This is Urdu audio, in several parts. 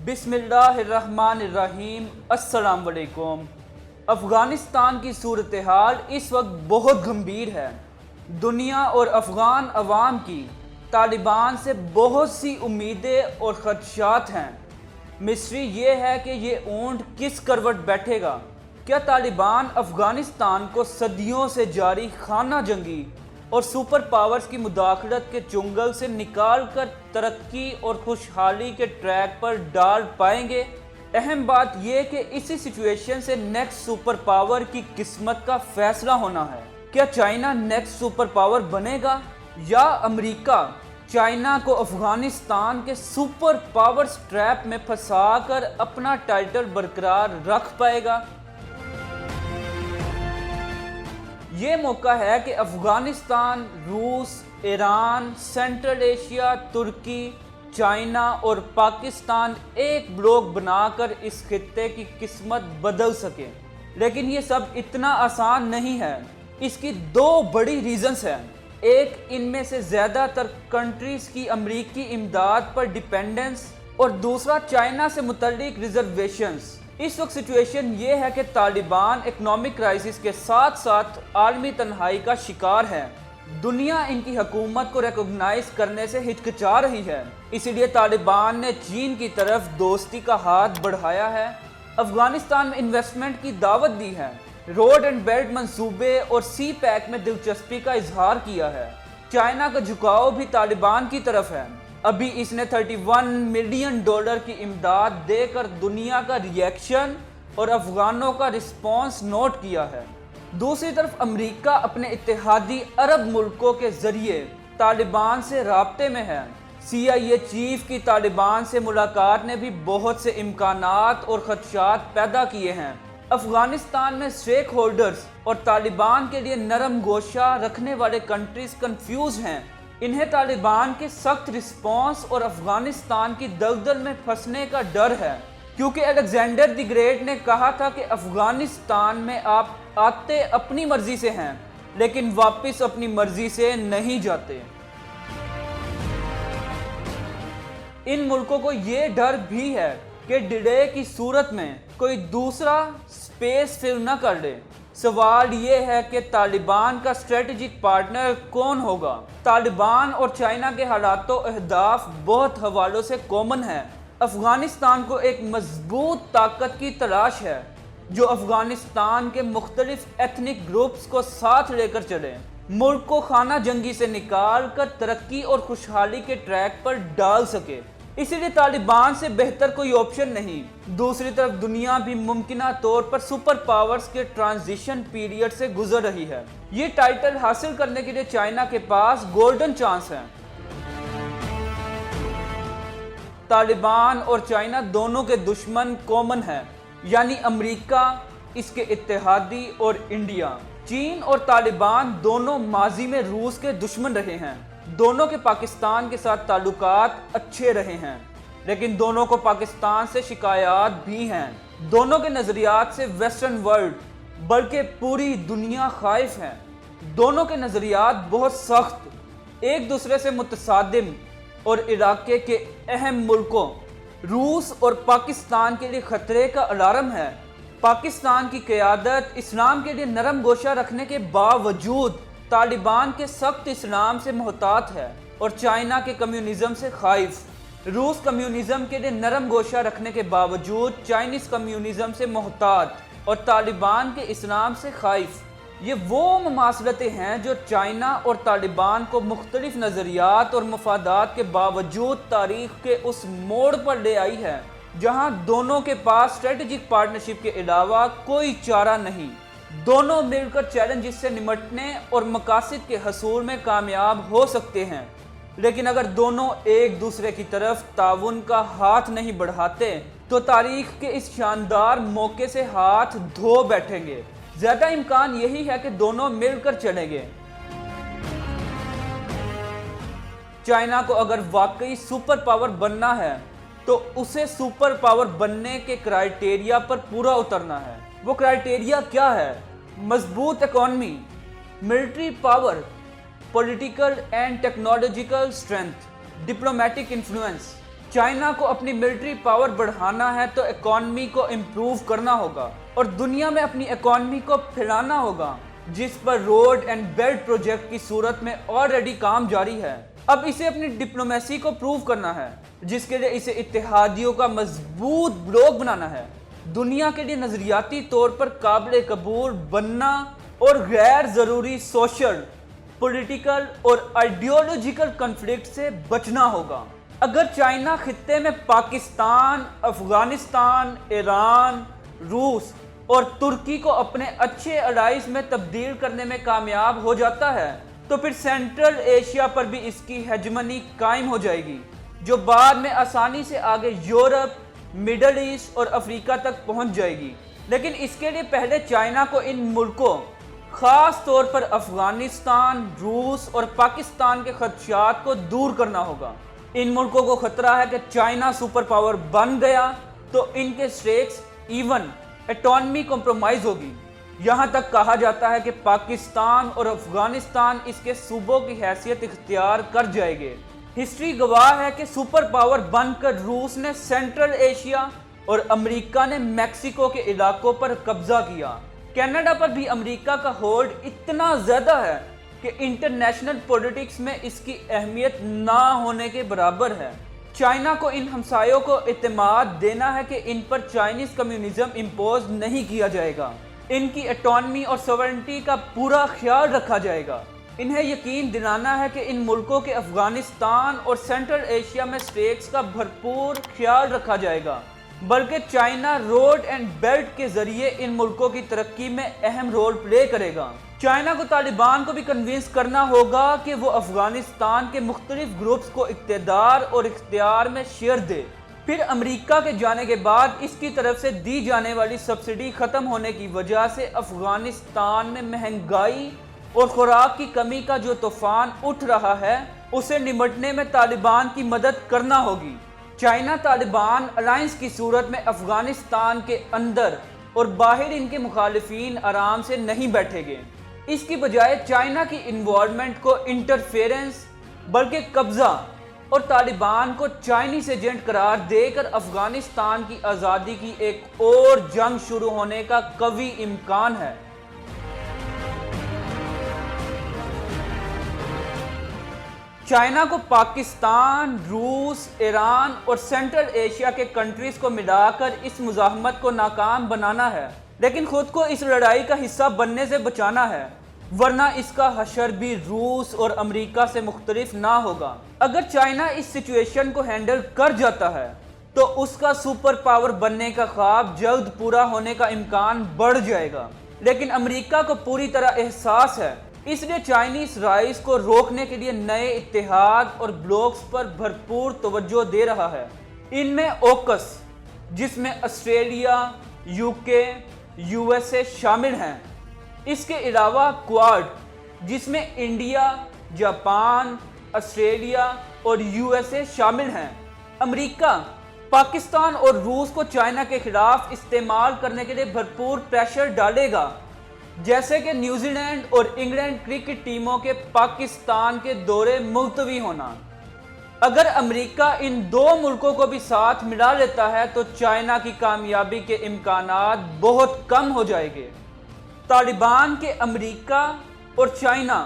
بسم اللہ الرحمن الرحیم۔ السلام علیکم۔ افغانستان کی صورتحال اس وقت بہت گھمبیر ہے۔ دنیا اور افغان عوام کی طالبان سے بہت سی امیدیں اور خدشات ہیں۔ مسٹری یہ ہے کہ یہ اونٹ کس کروٹ بیٹھے گا۔ کیا طالبان افغانستان کو صدیوں سے جاری خانہ جنگی اور سپر پاورز کی مداخلت کے چنگل سے نکال کر ترقی اور خوشحالی کے ٹریک پر ڈال پائیں گے؟ اہم بات یہ کہ اسی سچویشن سے نیکسٹ سپر پاور کی قسمت کا فیصلہ ہونا ہے۔ کیا چائنا نیکسٹ سپر پاور بنے گا یا امریکہ چائنا کو افغانستان کے سپر پاورز ٹریپ میں پھنسا کر اپنا ٹائٹل برقرار رکھ پائے گا؟ یہ موقع ہے کہ افغانستان، روس، ایران، سینٹرل ایشیا، ترکی، چائنا اور پاکستان ایک بلاک بنا کر اس خطے کی قسمت بدل سکے۔ لیکن یہ سب اتنا آسان نہیں ہے۔ اس کی دو بڑی ریزنز ہیں۔ ایک، ان میں سے زیادہ تر کنٹریز کی امریکی امداد پر ڈیپینڈنس، اور دوسرا چائنا سے متعلق ریزرویشنز۔ اس وقت سچویشن یہ ہے کہ طالبان اکنامک کرائسس کے ساتھ ساتھ عالمی تنہائی کا شکار ہے۔ دنیا ان کی حکومت کو ریکوگنائز کرنے سے ہچکچا رہی ہے، اسی لیے طالبان نے چین کی طرف دوستی کا ہاتھ بڑھایا ہے، افغانستان میں انویسٹمنٹ کی دعوت دی ہے، روڈ اینڈ بیلٹ منصوبے اور سی پیک میں دلچسپی کا اظہار کیا ہے۔ چائنا کا جھکاؤ بھی طالبان کی طرف ہے۔ ابھی اس نے $31 ملین کی امداد دے کر دنیا کا ریئیکشن اور افغانوں کا رسپانس نوٹ کیا ہے۔ دوسری طرف امریکہ اپنے اتحادی عرب ملکوں کے ذریعے طالبان سے رابطے میں ہے۔ CIA چیف کی طالبان سے ملاقات نے بھی بہت سے امکانات اور خدشات پیدا کیے ہیں۔ افغانستان میں اسٹیک ہولڈرز اور طالبان کے لیے نرم گوشہ رکھنے والے کنٹریز کنفیوز ہیں۔ انہیں طالبان کے سخت رسپانس اور افغانستان کی دلدل میں پھنسنے کا ڈر ہے، کیونکہ الیگزینڈر دی گریٹ نے کہا تھا کہ افغانستان میں آپ آتے اپنی مرضی سے ہیں لیکن واپس اپنی مرضی سے نہیں جاتے۔ ان ملکوں کو یہ ڈر بھی ہے کہ ڈیلے کی صورت میں کوئی دوسرا اسپیس فل نہ کر لے۔ سوال یہ ہے کہ طالبان کا اسٹریٹجک پارٹنر کون ہوگا؟ طالبان اور چائنا کے حالات و اہداف بہت حوالوں سے کامن ہیں۔ افغانستان کو ایک مضبوط طاقت کی تلاش ہے جو افغانستان کے مختلف ایتھنک گروپس کو ساتھ لے کر چلے، ملک کو خانہ جنگی سے نکال کر ترقی اور خوشحالی کے ٹریک پر ڈال سکے۔ اسی لیے طالبان سے بہتر کوئی آپشن نہیں۔ دوسری طرف دنیا بھی ممکنہ طور پر سپر پاورز کے ٹرانزیشن پیریڈ سے گزر رہی ہے۔ یہ ٹائٹل حاصل کرنے کے لیے چائنا کے پاس گولڈن چانس ہے۔ طالبان اور چائنا دونوں کے دشمن کامن ہیں، یعنی امریکہ، اس کے اتحادی اور انڈیا۔ چین اور طالبان دونوں ماضی میں روس کے دشمن رہے ہیں۔ دونوں کے پاکستان کے ساتھ تعلقات اچھے رہے ہیں، لیکن دونوں کو پاکستان سے شکایات بھی ہیں۔ دونوں کے نظریات سے ویسٹرن ورلڈ بلکہ پوری دنیا خائف ہے۔ دونوں کے نظریات بہت سخت، ایک دوسرے سے متصادم اور علاقے کے اہم ملکوں روس اور پاکستان کے لیے خطرے کا الارم ہے۔ پاکستان کی قیادت اسلام کے لیے نرم گوشہ رکھنے کے باوجود طالبان کے سخت اسلام سے محتاط ہے اور چائنا کے کمیونزم سے خائف۔ روس کمیونزم کے لیے نرم گوشہ رکھنے کے باوجود چائنیز کمیونزم سے محتاط اور طالبان کے اسلام سے خائف۔ یہ وہ مماثلتیں ہیں جو چائنا اور طالبان کو مختلف نظریات اور مفادات کے باوجود تاریخ کے اس موڑ پر لے آئی ہے جہاں دونوں کے پاس اسٹریٹجک پارٹنرشپ کے علاوہ کوئی چارہ نہیں۔ دونوں مل کر چیلنجز سے نمٹنے اور مقاصد کے حصول میں کامیاب ہو سکتے ہیں، لیکن اگر دونوں ایک دوسرے کی طرف تعاون کا ہاتھ نہیں بڑھاتے تو تاریخ کے اس شاندار موقع سے ہاتھ دھو بیٹھیں گے۔ زیادہ امکان یہی ہے کہ دونوں مل کر چلیں گے۔ چائنا کو اگر واقعی سپر پاور بننا ہے تو اسے سپر پاور بننے کے کرائیٹیریا پر پورا اترنا ہے۔ وہ کرائیٹیریا کیا ہے؟ مضبوط economy, military power, political and technological strength, diplomatic influence, China کو اپنی ملٹری پاور بڑھانا ہے تو اکانومی کو امپروو کرنا ہوگا اور دنیا میں اپنی اکانومی کو پھیلانا ہوگا، جس پر روڈ اینڈ بیلٹ پروجیکٹ کی صورت میں آلریڈی کام جاری ہے۔ اب اسے اپنی ڈپلومیسی کو پروو کرنا ہے، جس کے لیے اسے اتحادیوں کا مضبوط بلاک بنانا ہے، دنیا کے لیے نظریاتی طور پر قابل قبول بننا اور غیر ضروری سوشل، پولیٹیکل اور آئیڈیولوجیکل کنفلکٹ سے بچنا ہوگا۔ اگر چائنا خطے میں پاکستان، افغانستان، ایران، روس اور ترکی کو اپنے اچھے الائز میں تبدیل کرنے میں کامیاب ہو جاتا ہے تو پھر سینٹرل ایشیا پر بھی اس کی ہیجمنی قائم ہو جائے گی، جو بعد میں آسانی سے آگے یورپ، مڈل ایسٹ اور افریقہ تک پہنچ جائے گی۔ لیکن اس کے لیے پہلے چائنا کو ان ملکوں، خاص طور پر افغانستان، روس اور پاکستان کے خدشات کو دور کرنا ہوگا۔ ان ملکوں کو خطرہ ہے کہ چائنا سپر پاور بن گیا تو ان کے سٹیکس ایون اٹانومی کمپرومائز ہوگی۔ یہاں تک کہا جاتا ہے کہ پاکستان اور افغانستان اس کے صوبوں کی حیثیت اختیار کر جائے گے۔ ہسٹری گواہ ہے کہ سپر پاور بن کر روس نے سینٹرل ایشیا اور امریکہ نے میکسیکو کے علاقوں پر قبضہ کیا۔ کینیڈا پر بھی امریکہ کا ہولڈ اتنا زیادہ ہے کہ انٹرنیشنل پولیٹکس میں اس کی اہمیت نہ ہونے کے برابر ہے۔ چائنا کو ان ہمسایوں کو اعتماد دینا ہے کہ ان پر چائنیز کمیونزم امپوز نہیں کیا جائے گا، ان کی اٹانومی اور سوورنٹی کا پورا خیال رکھا جائے گا۔ انہیں یقین دلانا ہے کہ ان ملکوں کے افغانستان اور سینٹرل ایشیا میں سٹیکس کا بھرپور خیال رکھا جائے گا، بلکہ چائنا روڈ اینڈ بیلٹ کے ذریعے ان ملکوں کی ترقی میں اہم رول پلے کرے گا۔ چائنا کو طالبان کو بھی کنونس کرنا ہوگا کہ وہ افغانستان کے مختلف گروپس کو اقتدار اور اختیار میں شیئر دے۔ پھر امریکہ کے جانے کے بعد اس کی طرف سے دی جانے والی سبسڈی ختم ہونے کی وجہ سے افغانستان میں مہنگائی اور خوراک کی کمی کا جو طوفان اٹھ رہا ہے، اسے نمٹنے میں طالبان کی مدد کرنا ہوگی۔ چائنا طالبان الائنس کی صورت میں افغانستان کے اندر اور باہر ان کے مخالفین آرام سے نہیں بیٹھے گے۔ اس کی بجائے چائنا کی انوالومنٹ کو انٹرفیرنس بلکہ قبضہ اور طالبان کو چائنیز ایجنٹ قرار دے کر افغانستان کی آزادی کی ایک اور جنگ شروع ہونے کا قوی امکان ہے۔ چائنا کو پاکستان، روس، ایران اور سینٹرل ایشیا کے کنٹریز کو ملا کر اس مزاحمت کو ناکام بنانا ہے، لیکن خود کو اس لڑائی کا حصہ بننے سے بچانا ہے، ورنہ اس کا حشر بھی روس اور امریکہ سے مختلف نہ ہوگا۔ اگر چائنا اس سچویشن کو ہینڈل کر جاتا ہے تو اس کا سپر پاور بننے کا خواب جلد پورا ہونے کا امکان بڑھ جائے گا، لیکن امریکہ کو پوری طرح احساس ہے، اس لیے چائنیز رائز کو روکنے کے لیے نئے اتحاد اور بلاکس پر بھرپور توجہ دے رہا ہے۔ ان میں اوکس، جس میں آسٹریلیا، UK، USA شامل ہیں، اس کے علاوہ کوارڈ، جس میں انڈیا، جاپان، آسٹریلیا اور USA شامل ہیں۔ امریکہ پاکستان اور روس کو چائنا کے خلاف استعمال کرنے کے لیے بھرپور پریشر ڈالے گا، جیسے کہ نیوزی لینڈ اور انگلینڈ کرکٹ ٹیموں کے پاکستان کے دورے ملتوی ہونا۔ اگر امریکہ ان دو ملکوں کو بھی ساتھ ملا لیتا ہے تو چائنا کی کامیابی کے امکانات بہت کم ہو جائیں گے۔ طالبان کے امریکہ اور چائنا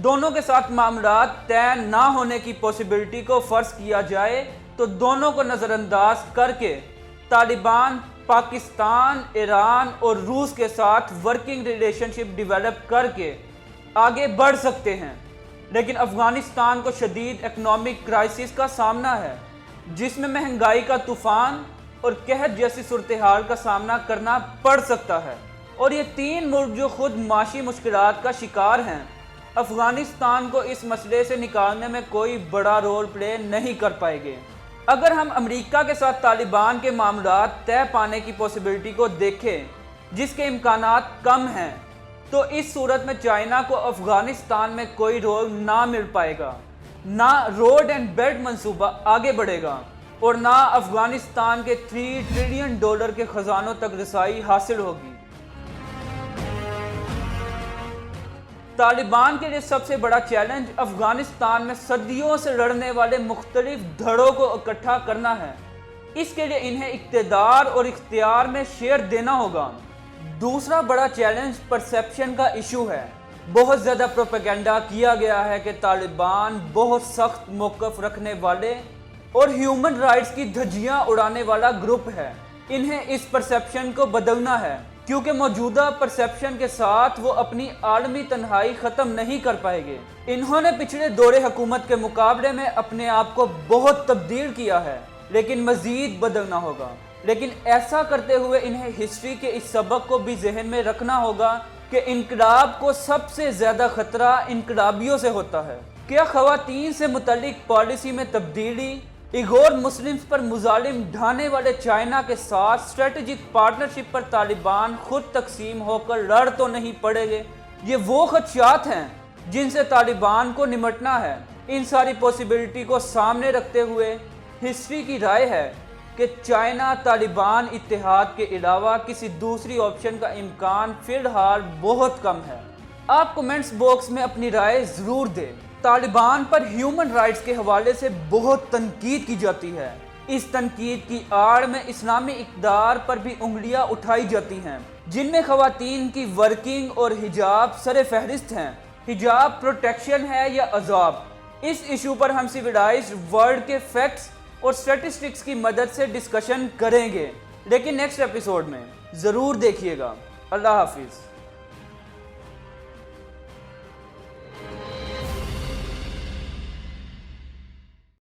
دونوں کے ساتھ معاملات طے نہ ہونے کی پوسیبلٹی کو فرض کیا جائے تو دونوں کو نظر انداز کر کے طالبان پاکستان، ایران اور روس کے ساتھ ورکنگ ریلیشن شپ ڈیولپ کر کے آگے بڑھ سکتے ہیں، لیکن افغانستان کو شدید اکنامک کرائسس کا سامنا ہے، جس میں مہنگائی کا طوفان اور قحط جیسی صورتحال کا سامنا کرنا پڑ سکتا ہے، اور یہ تین ملک جو خود معاشی مشکلات کا شکار ہیں، افغانستان کو اس مسئلے سے نکالنے میں کوئی بڑا رول پلے نہیں کر پائے گے۔ اگر ہم امریکہ کے ساتھ طالبان کے معاملات طے پانے کی پوسیبلٹی کو دیکھیں، جس کے امکانات کم ہیں، تو اس صورت میں چائنا کو افغانستان میں کوئی رول نہ مل پائے گا، نہ روڈ اینڈ بیلٹ منصوبہ آگے بڑھے گا، اور نہ افغانستان کے $3 ٹریلین کے خزانوں تک رسائی حاصل ہوگی۔ طالبان کے لیے سب سے بڑا چیلنج افغانستان میں صدیوں سے لڑنے والے مختلف دھڑوں کو اکٹھا کرنا ہے۔ اس کے لیے انہیں اقتدار اور اختیار میں شیئر دینا ہوگا۔ دوسرا بڑا چیلنج پرسیپشن کا ایشو ہے۔ بہت زیادہ پروپیگنڈا کیا گیا ہے کہ طالبان بہت سخت موقف رکھنے والے اور ہیومن رائٹس کی دھجیاں اڑانے والا گروپ ہے۔ انہیں اس پرسیپشن کو بدلنا ہے، کیونکہ موجودہ پرسیپشن کے ساتھ وہ اپنی عالمی تنہائی ختم نہیں کر پائے گے۔ انہوں نے پچھلے دور حکومت کے مقابلے میں اپنے آپ کو بہت تبدیل کیا ہے، لیکن مزید بدلنا ہوگا۔ لیکن ایسا کرتے ہوئے انہیں ہسٹری کے اس سبق کو بھی ذہن میں رکھنا ہوگا کہ انقلاب کو سب سے زیادہ خطرہ انقلابیوں سے ہوتا ہے۔ کیا خواتین سے متعلق پالیسی میں تبدیلی، ایغور مسلمز پر مظالم ڈھانے والے چائنا کے ساتھ اسٹریٹجک پارٹنرشپ پر طالبان خود تقسیم ہو کر لڑ تو نہیں پڑے گے؟ یہ وہ خدشات ہیں جن سے طالبان کو نمٹنا ہے۔ ان ساری پوسیبلٹی کو سامنے رکھتے ہوئے ہسٹری کی رائے ہے کہ چائنا طالبان اتحاد کے علاوہ کسی دوسری آپشن کا امکان فی الحال بہت کم ہے۔ آپ کومنٹس باکس میں اپنی رائے ضرور دیں۔ طالبان پر ہیومن رائٹس کے حوالے سے بہت تنقید کی جاتی ہے۔ اس تنقید کی آڑ میں اسلامی اقدار پر بھی انگلیاں اٹھائی جاتی ہیں، جن میں خواتین کی ورکنگ اور حجاب سر فہرست ہیں۔ حجاب پروٹیکشن ہے یا عذاب؟ اس ایشو پر ہم سویلائزڈ ورلڈ کے فیکٹس اور سٹیٹسٹکس کی مدد سے ڈسکشن کریں گے، لیکن نیکسٹ ایپیسوڈ میں ضرور دیکھیے گا۔ اللہ حافظ۔